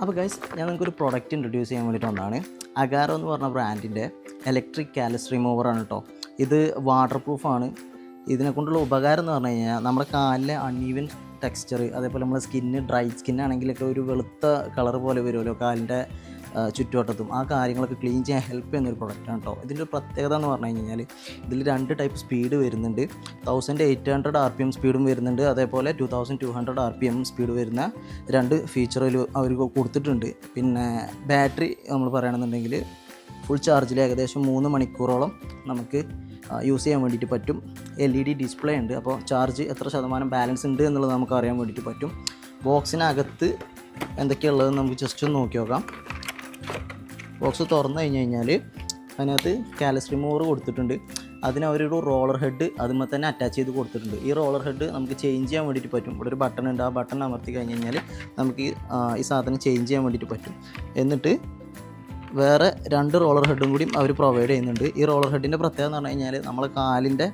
അപ്പോൾ ഗൈസ് ഞാൻ നിങ്ങൾക്കൊരു പ്രൊഡക്റ്റ് ഇൻട്രൊഡ്യൂസ് ചെയ്യാൻ വേണ്ടിയിട്ട് വന്നതാണ്. അഗാറോ എന്ന് പറഞ്ഞ ബ്രാൻഡിൻ്റെ ഇലക്ട്രിക് കാലസ് റിമൂവറാണ് കേട്ടോ. ഇത് വാട്ടർ പ്രൂഫാണ്. ഇതിനെക്കൊണ്ടുള്ള ഉപകാരം എന്ന് പറഞ്ഞു കഴിഞ്ഞാൽ നമ്മുടെ കാലിലെ അൺഈവൻ ടെക്സ്ചർ, അതേപോലെ നമ്മുടെ സ്കിന്ന് ഡ്രൈ സ്കിന്നാണെങ്കിലൊക്കെ ഒരു വെളുത്ത കളർ പോലെ വരുമല്ലോ കാലിൻ്റെ ചുറ്റുവട്ടത്തും, ആ കാര്യങ്ങളൊക്കെ ക്ലീൻ ചെയ്യാൻ ഹെൽപ്പ് ചെയ്യുന്നൊരു പ്രൊഡക്റ്റാണ് കേട്ടോ. ഇതിൻ്റെ ഒരു പ്രത്യേകത എന്ന് പറഞ്ഞു കഴിഞ്ഞാൽ ഇതിൽ 2 ടൈപ്പ് സ്പീഡ് വരുന്നുണ്ട്. 1800 RPM സ്പീഡും വരുന്നുണ്ട്, അതേപോലെ 2200 RPM സ്പീഡ് വരുന്ന 2 ഫീച്ചറിൽ അവർ കൊടുത്തിട്ടുണ്ട്. പിന്നെ ബാറ്ററി നമ്മൾ പറയുകയാണെന്നുണ്ടെങ്കിൽ ഫുൾ ചാർജിൽ ഏകദേശം 3 മണിക്കൂറോളം നമുക്ക് യൂസ് ചെയ്യാൻ വേണ്ടിയിട്ട് പറ്റും. LED ഡിസ്പ്ലേ ഉണ്ട്, അപ്പോൾ ചാർജ് എത്ര ശതമാനം ബാലൻസ് ഉണ്ട് എന്നുള്ളത് നമുക്ക് അറിയാൻ വേണ്ടിയിട്ട് പറ്റും. ബോക്സിനകത്ത് എന്തൊക്കെയുള്ളതെന്ന് നമുക്ക് ജസ്റ്റ് ഒന്ന് നോക്കി നോക്കാം. ബോക്സ് തുറന്നു കഴിഞ്ഞാൽ അതിനകത്ത് കാലസ് റിമൂവർ കൊടുത്തിട്ടുണ്ട്. അതിനവരൊരു റോളർ ഹെഡ് അതുമ്പോൾ തന്നെ അറ്റാച്ച് ചെയ്ത് കൊടുത്തിട്ടുണ്ട്. ഈ റോളർ ഹെഡ് നമുക്ക് ചേഞ്ച് ചെയ്യാൻ വേണ്ടിയിട്ട് പറ്റും. ഇവിടെ ഒരു ബട്ടൺ ഉണ്ട്, ആ ബട്ടൺ അമർത്തി കഴിഞ്ഞ് കഴിഞ്ഞാൽ നമുക്ക് ഈ സാധനം ചേഞ്ച് ചെയ്യാൻ വേണ്ടിയിട്ട് പറ്റും. എന്നിട്ട് വേറെ 2 റോളർ ഹെഡും കൂടി അവർ പ്രൊവൈഡ് ചെയ്യുന്നുണ്ട്. ഈ റോളർ ഹെഡിൻ്റെ പ്രത്യേകത എന്ന് പറഞ്ഞു കഴിഞ്ഞാൽ നമ്മളെ കാലിൻ്റെ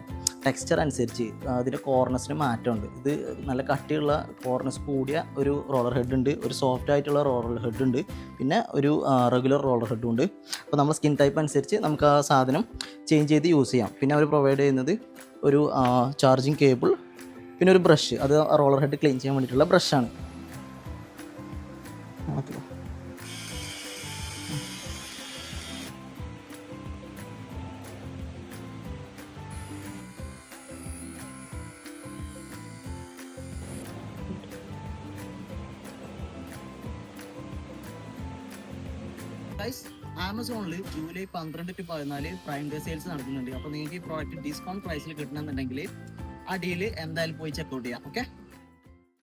ടെക്സ്ചർ അനുസരിച്ച് അതിൻ്റെ കോർണസിന് മാറ്റമുണ്ട്. ഇത് നല്ല കട്ടിയുള്ള കോർണസ് കൂടിയ ഒരു റോളർ ഹെഡ് ഉണ്ട്, ഒരു സോഫ്റ്റ് ആയിട്ടുള്ള റോളർ ഹെഡ് ഉണ്ട്, പിന്നെ ഒരു റെഗുലർ റോളർ ഹെഡും ഉണ്ട്. അപ്പോൾ നമ്മൾ സ്കിൻ ടൈപ്പ് അനുസരിച്ച് നമുക്ക് ആ സാധനം ചേഞ്ച് ചെയ്ത് യൂസ് ചെയ്യാം. പിന്നെ അവർ പ്രൊവൈഡ് ചെയ്യുന്നത് ഒരു ചാർജിങ് കേബിൾ, പിന്നെ ഒരു ബ്രഷ്. അത് റോളർ ഹെഡ് ക്ലീൻ ചെയ്യാൻ വേണ്ടിയിട്ടുള്ള ബ്രഷാണ്. ഓക്കെ, ആമസോണിൽ July 12 to 14 prime day sales നടക്കുന്നുണ്ട്. അപ്പോൾ നിങ്ങൾക്ക് ഈ പ്രോഡക്റ്റ് ഡിസ്കൗണ്ട് പ്രൈസിൽ കിട്ടണമെന്നുണ്ടെങ്കിൽ ആ ഡീല് എന്തായാലും പോയി ചെക്കൗട്ട് ചെയ്യാം. ഓക്കെ.